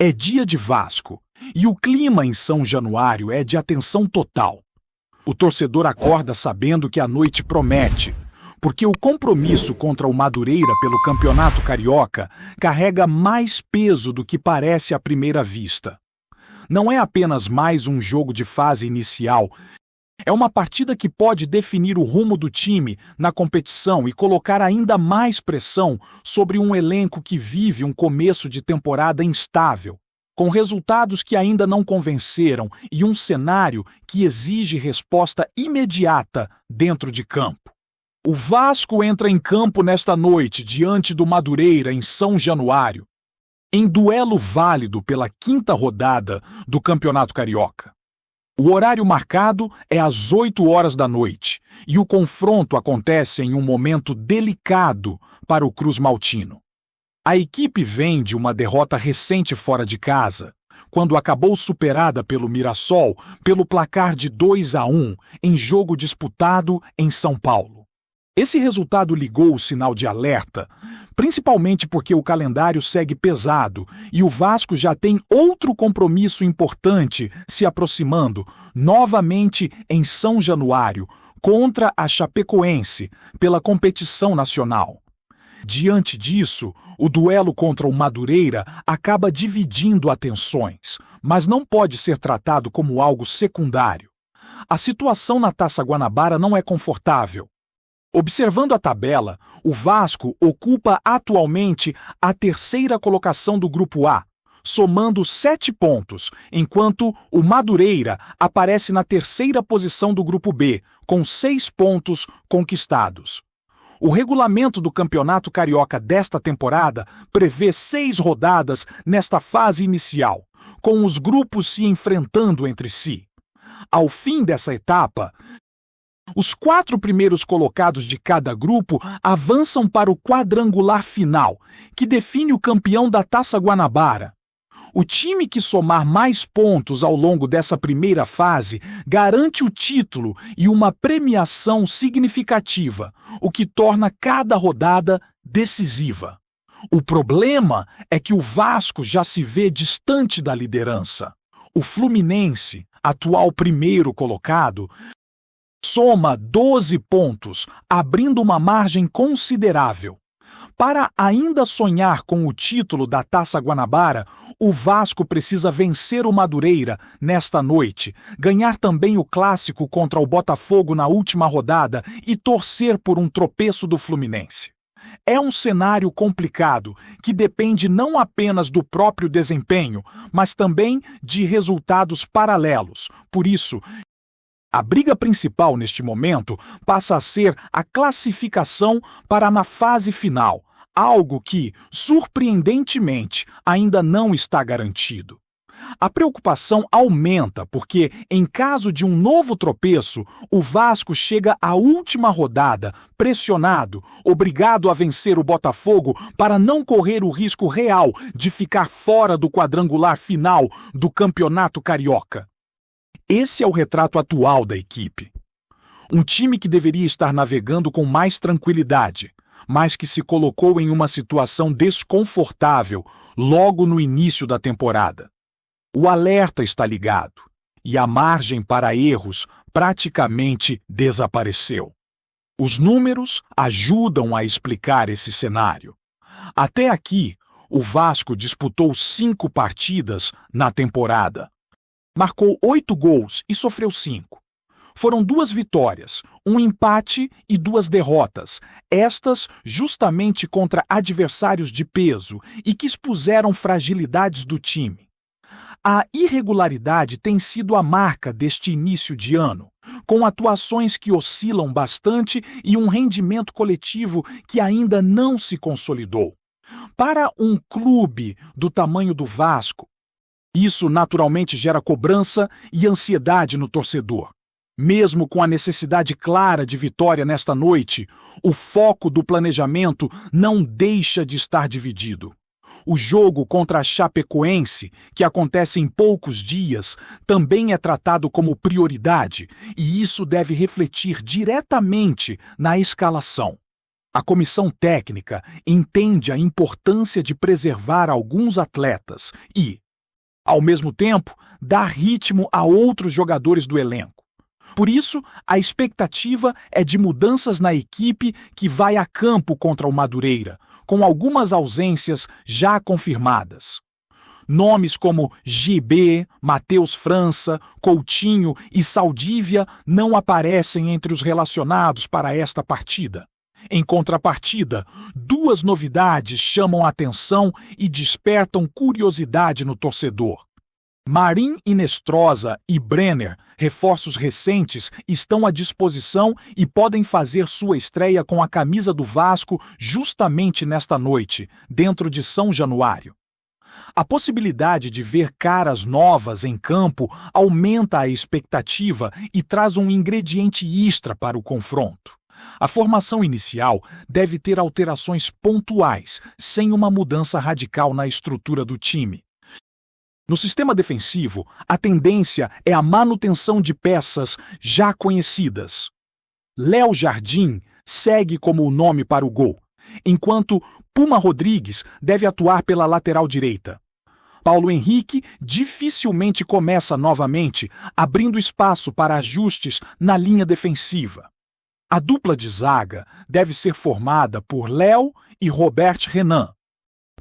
É dia de Vasco e o clima em São Januário é de atenção total. O torcedor acorda sabendo que a noite promete, porque o compromisso contra o Madureira pelo Campeonato Carioca carrega mais peso do que parece à primeira vista. Não é apenas mais um jogo de fase inicial, é uma partida que pode definir o rumo do time na competição e colocar ainda mais pressão sobre um elenco que vive um começo de temporada instável, com resultados que ainda não convenceram e um cenário que exige resposta imediata dentro de campo. O Vasco entra em campo nesta noite diante do Madureira em São Januário, em duelo válido pela 5ª rodada do Campeonato Carioca. O horário marcado é às 8 horas da noite e o confronto acontece em um momento delicado para o Cruz Maltino. A equipe vem de uma derrota recente fora de casa, quando acabou superada pelo Mirassol pelo placar de 2-1 em jogo disputado em São Paulo. Esse resultado ligou o sinal de alerta, principalmente porque o calendário segue pesado e o Vasco já tem outro compromisso importante se aproximando, novamente em São Januário, contra a Chapecoense, pela competição nacional. Diante disso, o duelo contra o Madureira acaba dividindo atenções, mas não pode ser tratado como algo secundário. A situação na Taça Guanabara não é confortável. Observando a tabela, o Vasco ocupa atualmente a 3ª colocação do Grupo A, somando 7 pontos, enquanto o Madureira aparece na 3ª posição do Grupo B, com 6 pontos conquistados. O regulamento do Campeonato Carioca desta temporada prevê 6 rodadas nesta fase inicial, com os grupos se enfrentando entre si. Ao fim dessa etapa, os 4 primeiros colocados de cada grupo avançam para o quadrangular final, que define o campeão da Taça Guanabara. O time que somar mais pontos ao longo dessa primeira fase garante o título e uma premiação significativa, o que torna cada rodada decisiva. O problema é que o Vasco já se vê distante da liderança. O Fluminense, atual primeiro colocado, soma 12 pontos, abrindo uma margem considerável. Para ainda sonhar com o título da Taça Guanabara, o Vasco precisa vencer o Madureira nesta noite, ganhar também o clássico contra o Botafogo na última rodada e torcer por um tropeço do Fluminense. É um cenário complicado que depende não apenas do próprio desempenho, mas também de resultados paralelos. Por isso, a briga principal neste momento passa a ser a classificação para na fase final, algo que, surpreendentemente, ainda não está garantido. A preocupação aumenta porque, em caso de um novo tropeço, o Vasco chega à última rodada, pressionado, obrigado a vencer o Botafogo para não correr o risco real de ficar fora do quadrangular final do Campeonato Carioca. Esse é o retrato atual da equipe. Um time que deveria estar navegando com mais tranquilidade, mas que se colocou em uma situação desconfortável logo no início da temporada. O alerta está ligado e a margem para erros praticamente desapareceu. Os números ajudam a explicar esse cenário. Até aqui, o Vasco disputou 5 partidas na temporada. Marcou 8 gols e sofreu 5. Foram 2 vitórias, um empate e 2 derrotas, estas justamente contra adversários de peso e que expuseram fragilidades do time. A irregularidade tem sido a marca deste início de ano, com atuações que oscilam bastante e um rendimento coletivo que ainda não se consolidou. Para um clube do tamanho do Vasco, isso naturalmente gera cobrança e ansiedade no torcedor. Mesmo com a necessidade clara de vitória nesta noite, o foco do planejamento não deixa de estar dividido. O jogo contra a Chapecoense, que acontece em poucos dias, também é tratado como prioridade, e isso deve refletir diretamente na escalação. A comissão técnica entende a importância de preservar alguns atletas e, Ao mesmo tempo, dá ritmo a outros jogadores do elenco. Por isso, a expectativa é de mudanças na equipe que vai a campo contra o Madureira, com algumas ausências já confirmadas. Nomes como GB, Matheus França, Coutinho e Saldívia não aparecem entre os relacionados para esta partida. Em contrapartida, duas novidades chamam a atenção e despertam curiosidade no torcedor. Marin Inestrosa e Brenner, reforços recentes, estão à disposição e podem fazer sua estreia com a camisa do Vasco justamente nesta noite, dentro de São Januário. A possibilidade de ver caras novas em campo aumenta a expectativa e traz um ingrediente extra para o confronto. A formação inicial deve ter alterações pontuais, sem uma mudança radical na estrutura do time. No sistema defensivo, a tendência é a manutenção de peças já conhecidas. Léo Jardim segue como o nome para o gol, enquanto Puma Rodrigues deve atuar pela lateral direita. Paulo Henrique dificilmente começa novamente, abrindo espaço para ajustes na linha defensiva. A dupla de zaga deve ser formada por Léo e Robert Renan,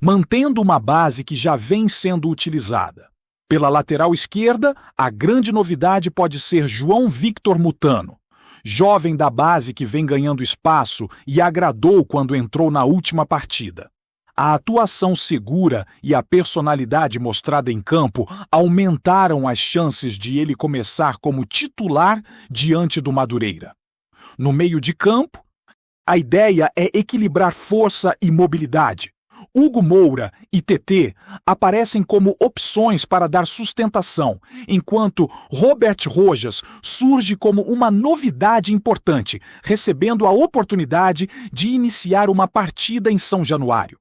mantendo uma base que já vem sendo utilizada. Pela lateral esquerda, a grande novidade pode ser João Victor Mutano, jovem da base que vem ganhando espaço e agradou quando entrou na última partida. A atuação segura e a personalidade mostrada em campo aumentaram as chances de ele começar como titular diante do Madureira. No meio de campo, a ideia é equilibrar força e mobilidade. Hugo Moura e TT aparecem como opções para dar sustentação, enquanto Robert Rojas surge como uma novidade importante, recebendo a oportunidade de iniciar uma partida em São Januário.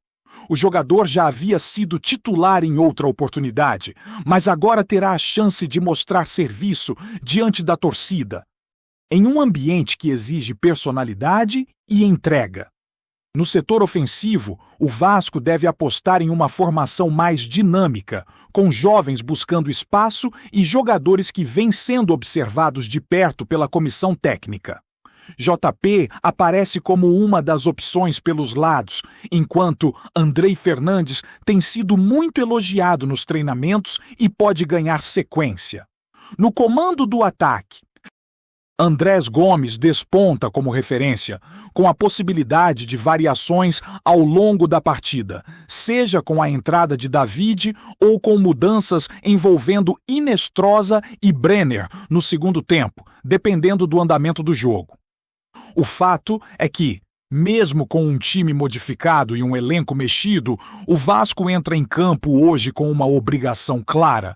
O jogador já havia sido titular em outra oportunidade, mas agora terá a chance de mostrar serviço diante da torcida, em um ambiente que exige personalidade e entrega. No setor ofensivo, o Vasco deve apostar em uma formação mais dinâmica, com jovens buscando espaço e jogadores que vêm sendo observados de perto pela comissão técnica. JP aparece como uma das opções pelos lados, enquanto Andrei Fernandes tem sido muito elogiado nos treinamentos e pode ganhar sequência. No comando do ataque, Andrés Gomes desponta como referência, com a possibilidade de variações ao longo da partida, seja com a entrada de David ou com mudanças envolvendo Inestrosa e Brenner no segundo tempo, dependendo do andamento do jogo. O fato é que, mesmo com um time modificado e um elenco mexido, o Vasco entra em campo hoje com uma obrigação clara.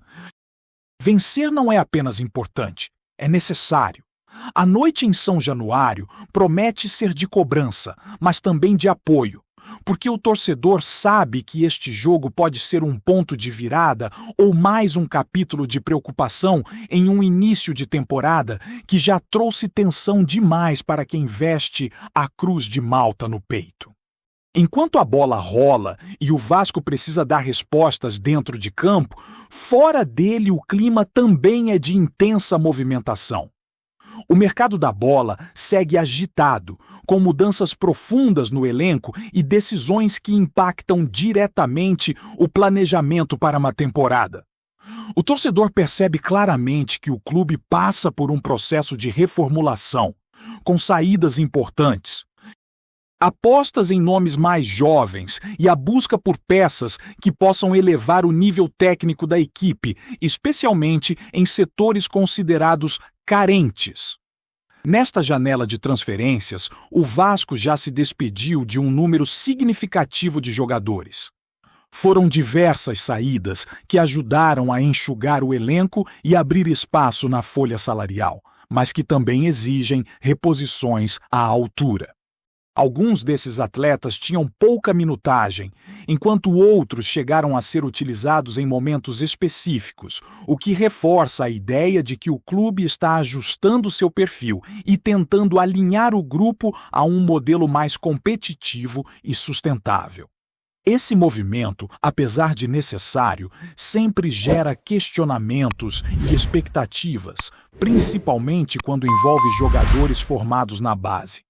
Vencer não é apenas importante, é necessário. A noite em São Januário promete ser de cobrança, mas também de apoio, porque o torcedor sabe que este jogo pode ser um ponto de virada ou mais um capítulo de preocupação em um início de temporada que já trouxe tensão demais para quem veste a Cruz de Malta no peito. Enquanto a bola rola e o Vasco precisa dar respostas dentro de campo, fora dele o clima também é de intensa movimentação. O mercado da bola segue agitado, com mudanças profundas no elenco e decisões que impactam diretamente o planejamento para uma temporada. O torcedor percebe claramente que o clube passa por um processo de reformulação, com saídas importantes. Apostas em nomes mais jovens e a busca por peças que possam elevar o nível técnico da equipe, especialmente em setores considerados carentes. Nesta janela de transferências, o Vasco já se despediu de um número significativo de jogadores. Foram diversas saídas que ajudaram a enxugar o elenco e abrir espaço na folha salarial, mas que também exigem reposições à altura. Alguns desses atletas tinham pouca minutagem, enquanto outros chegaram a ser utilizados em momentos específicos, o que reforça a ideia de que o clube está ajustando seu perfil e tentando alinhar o grupo a um modelo mais competitivo e sustentável. Esse movimento, apesar de necessário, sempre gera questionamentos e expectativas, principalmente quando envolve jogadores formados na base.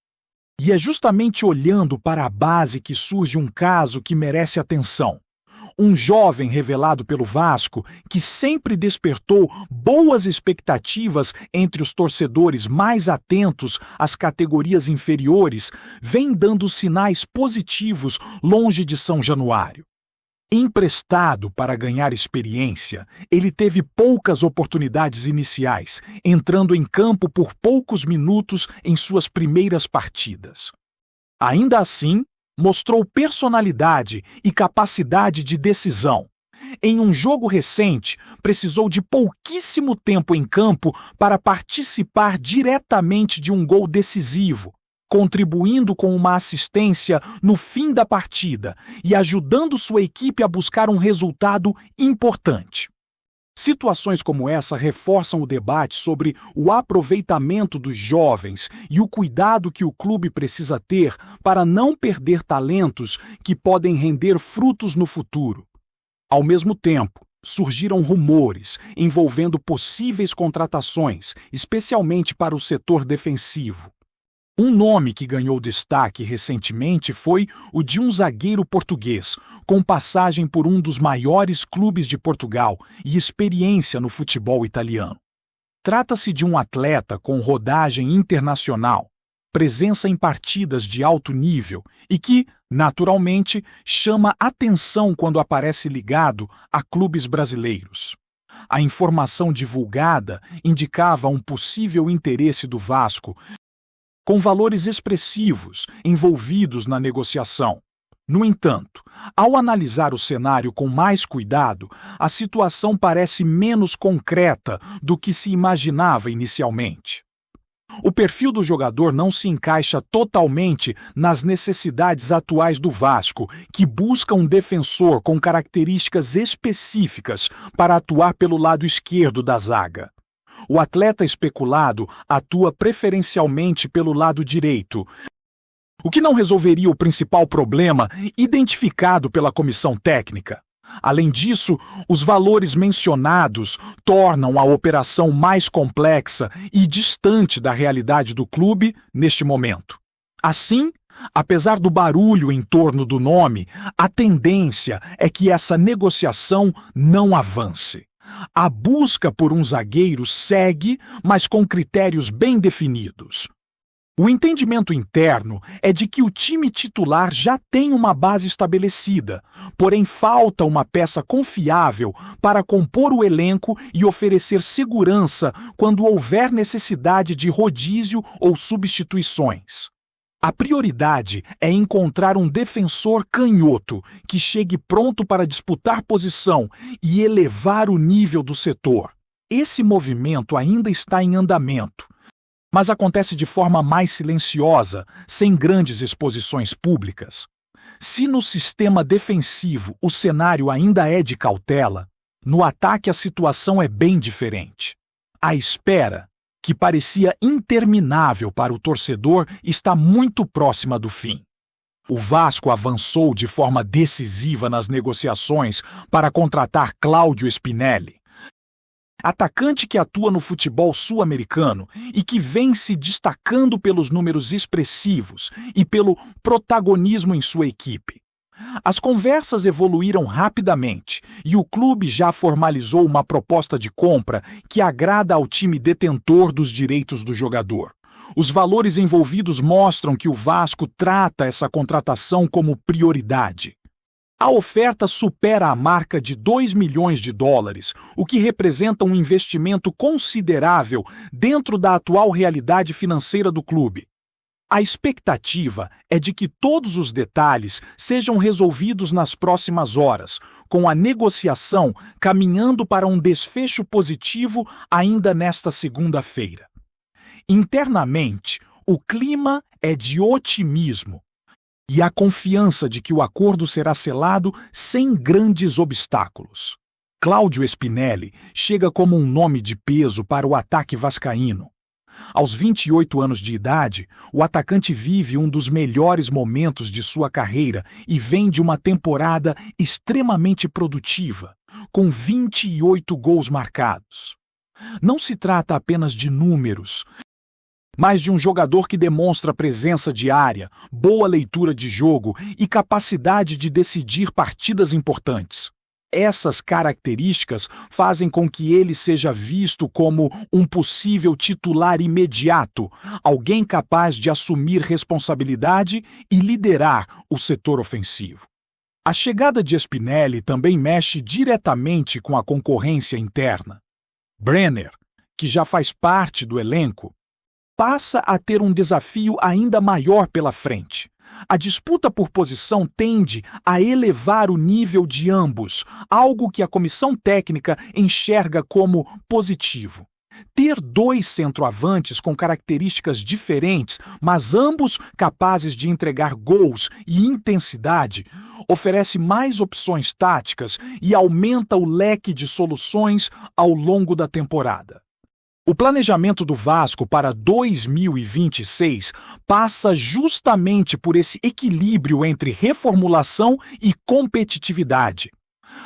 E é justamente olhando para a base que surge um caso que merece atenção. Um jovem revelado pelo Vasco que sempre despertou boas expectativas entre os torcedores mais atentos às categorias inferiores, vem dando sinais positivos longe de São Januário. Emprestado para ganhar experiência, ele teve poucas oportunidades iniciais, entrando em campo por poucos minutos em suas primeiras partidas. Ainda assim, mostrou personalidade e capacidade de decisão. Em um jogo recente, precisou de pouquíssimo tempo em campo para participar diretamente de um gol decisivo, contribuindo com uma assistência no fim da partida e ajudando sua equipe a buscar um resultado importante. Situações como essa reforçam o debate sobre o aproveitamento dos jovens e o cuidado que o clube precisa ter para não perder talentos que podem render frutos no futuro. Ao mesmo tempo, surgiram rumores envolvendo possíveis contratações, especialmente para o setor defensivo. Um nome que ganhou destaque recentemente foi o de um zagueiro português, com passagem por um dos maiores clubes de Portugal e experiência no futebol italiano. Trata-se de um atleta com rodagem internacional, presença em partidas de alto nível e que, naturalmente, chama atenção quando aparece ligado a clubes brasileiros. A informação divulgada indicava um possível interesse do Vasco, com valores expressivos envolvidos na negociação. No entanto, ao analisar o cenário com mais cuidado, a situação parece menos concreta do que se imaginava inicialmente. O perfil do jogador não se encaixa totalmente nas necessidades atuais do Vasco, que busca um defensor com características específicas para atuar pelo lado esquerdo da zaga. O atleta especulado atua preferencialmente pelo lado direito, o que não resolveria o principal problema identificado pela comissão técnica. Além disso, os valores mencionados tornam a operação mais complexa e distante da realidade do clube neste momento. Assim, apesar do barulho em torno do nome, a tendência é que essa negociação não avance. A busca por um zagueiro segue, mas com critérios bem definidos. O entendimento interno é de que o time titular já tem uma base estabelecida, porém falta uma peça confiável para compor o elenco e oferecer segurança quando houver necessidade de rodízio ou substituições. A prioridade é encontrar um defensor canhoto que chegue pronto para disputar posição e elevar o nível do setor. Esse movimento ainda está em andamento, mas acontece de forma mais silenciosa, sem grandes exposições públicas. Se no sistema defensivo o cenário ainda é de cautela, no ataque a situação é bem diferente. A espera, que parecia interminável para o torcedor, está muito próxima do fim. O Vasco avançou de forma decisiva nas negociações para contratar Cláudio Spinelli, atacante que atua no futebol sul-americano e que vem se destacando pelos números expressivos e pelo protagonismo em sua equipe. As conversas evoluíram rapidamente e o clube já formalizou uma proposta de compra que agrada ao time detentor dos direitos do jogador. Os valores envolvidos mostram que o Vasco trata essa contratação como prioridade. A oferta supera a marca de $2 milhões, o que representa um investimento considerável dentro da atual realidade financeira do clube. A expectativa é de que todos os detalhes sejam resolvidos nas próximas horas, com a negociação caminhando para um desfecho positivo ainda nesta segunda-feira. Internamente, o clima é de otimismo e a confiança de que o acordo será selado sem grandes obstáculos. Cláudio Spinelli chega como um nome de peso para o ataque vascaíno. Aos 28 anos de idade, o atacante vive um dos melhores momentos de sua carreira e vem de uma temporada extremamente produtiva, com 28 gols marcados. Não se trata apenas de números, mas de um jogador que demonstra presença diária, boa leitura de jogo e capacidade de decidir partidas importantes. Essas características fazem com que ele seja visto como um possível titular imediato, alguém capaz de assumir responsabilidade e liderar o setor ofensivo. A chegada de Spinelli também mexe diretamente com a concorrência interna. Brenner, que já faz parte do elenco, passa a ter um desafio ainda maior pela frente. A disputa por posição tende a elevar o nível de ambos, algo que a comissão técnica enxerga como positivo. Ter dois centroavantes com características diferentes, mas ambos capazes de entregar gols e intensidade, oferece mais opções táticas e aumenta o leque de soluções ao longo da temporada. O planejamento do Vasco para 2026 passa justamente por esse equilíbrio entre reformulação e competitividade.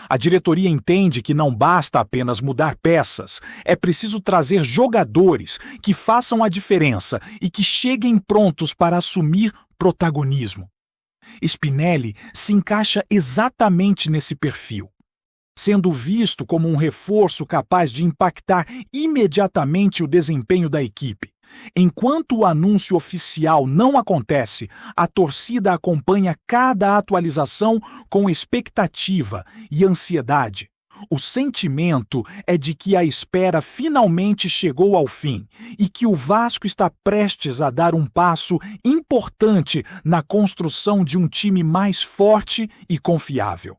A diretoria entende que não basta apenas mudar peças, é preciso trazer jogadores que façam a diferença e que cheguem prontos para assumir protagonismo. Spinelli se encaixa exatamente nesse perfil, sendo visto como um reforço capaz de impactar imediatamente o desempenho da equipe. Enquanto o anúncio oficial não acontece, a torcida acompanha cada atualização com expectativa e ansiedade. O sentimento é de que a espera finalmente chegou ao fim e que o Vasco está prestes a dar um passo importante na construção de um time mais forte e confiável.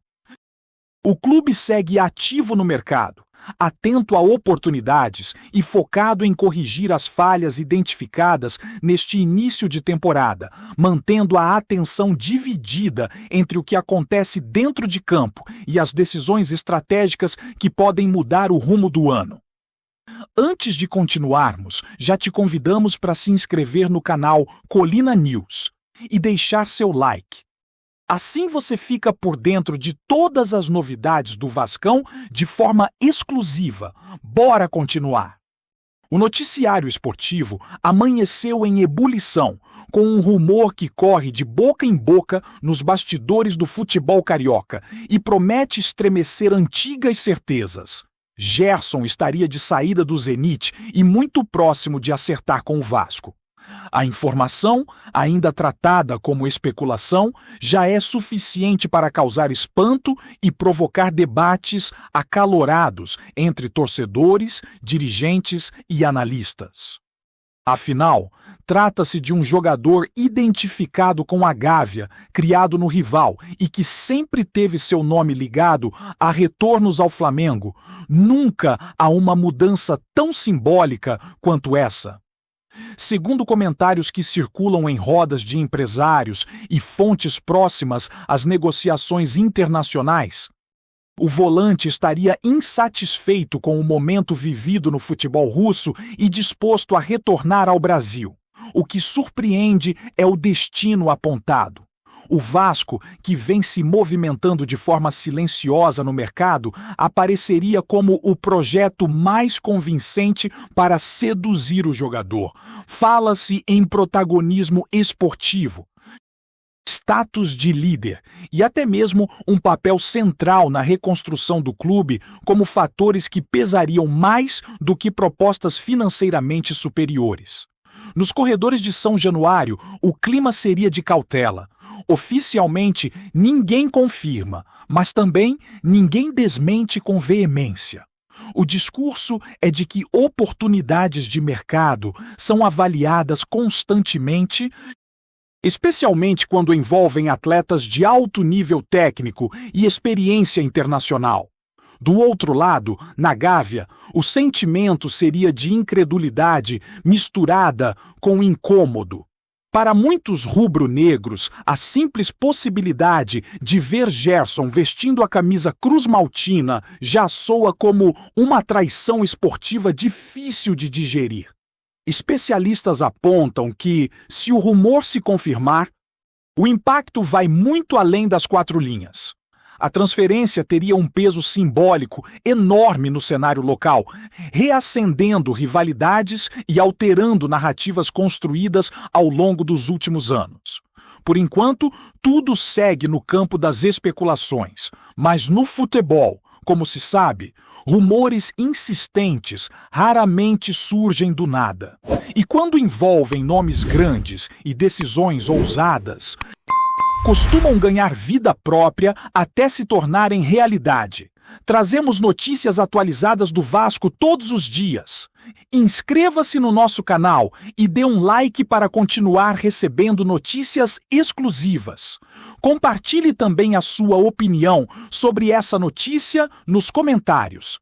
O clube segue ativo no mercado, atento a oportunidades e focado em corrigir as falhas identificadas neste início de temporada, mantendo a atenção dividida entre o que acontece dentro de campo e as decisões estratégicas que podem mudar o rumo do ano. Antes de continuarmos, já te convidamos para se inscrever no canal Colina News e deixar seu like. Assim você fica por dentro de todas as novidades do Vascão de forma exclusiva. Bora continuar! O noticiário esportivo amanheceu em ebulição, com um rumor que corre de boca em boca nos bastidores do futebol carioca e promete estremecer antigas certezas. Gerson estaria de saída do Zenit e muito próximo de acertar com o Vasco. A informação, ainda tratada como especulação, já é suficiente para causar espanto e provocar debates acalorados entre torcedores, dirigentes e analistas. Afinal, trata-se de um jogador identificado com a Gávea, criado no rival e que sempre teve seu nome ligado a retornos ao Flamengo. Nunca há uma mudança tão simbólica quanto essa. Segundo comentários que circulam em rodas de empresários e fontes próximas às negociações internacionais, o volante estaria insatisfeito com o momento vivido no futebol russo e disposto a retornar ao Brasil. O que surpreende é o destino apontado. O Vasco, que vem se movimentando de forma silenciosa no mercado, apareceria como o projeto mais convincente para seduzir o jogador. Fala-se em protagonismo esportivo, status de líder e até mesmo um papel central na reconstrução do clube como fatores que pesariam mais do que propostas financeiramente superiores. Nos corredores de São Januário, o clima seria de cautela. Oficialmente, ninguém confirma, mas também ninguém desmente com veemência. O discurso é de que oportunidades de mercado são avaliadas constantemente, especialmente quando envolvem atletas de alto nível técnico e experiência internacional. Do outro lado, na Gávea, o sentimento seria de incredulidade misturada com incômodo. Para muitos rubro-negros, a simples possibilidade de ver Gerson vestindo a camisa cruz-maltina já soa como uma traição esportiva difícil de digerir. Especialistas apontam que, se o rumor se confirmar, o impacto vai muito além das 4 linhas. A transferência teria um peso simbólico enorme no cenário local, reacendendo rivalidades e alterando narrativas construídas ao longo dos últimos anos. Por enquanto, tudo segue no campo das especulações, mas no futebol, como se sabe, rumores insistentes raramente surgem do nada. E quando envolvem nomes grandes e decisões ousadas, costumam ganhar vida própria até se tornarem realidade. Trazemos notícias atualizadas do Vasco todos os dias. Inscreva-se no nosso canal e dê um like para continuar recebendo notícias exclusivas. Compartilhe também a sua opinião sobre essa notícia nos comentários.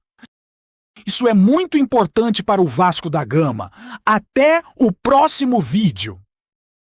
Isso é muito importante para o Vasco da Gama. Até o próximo vídeo!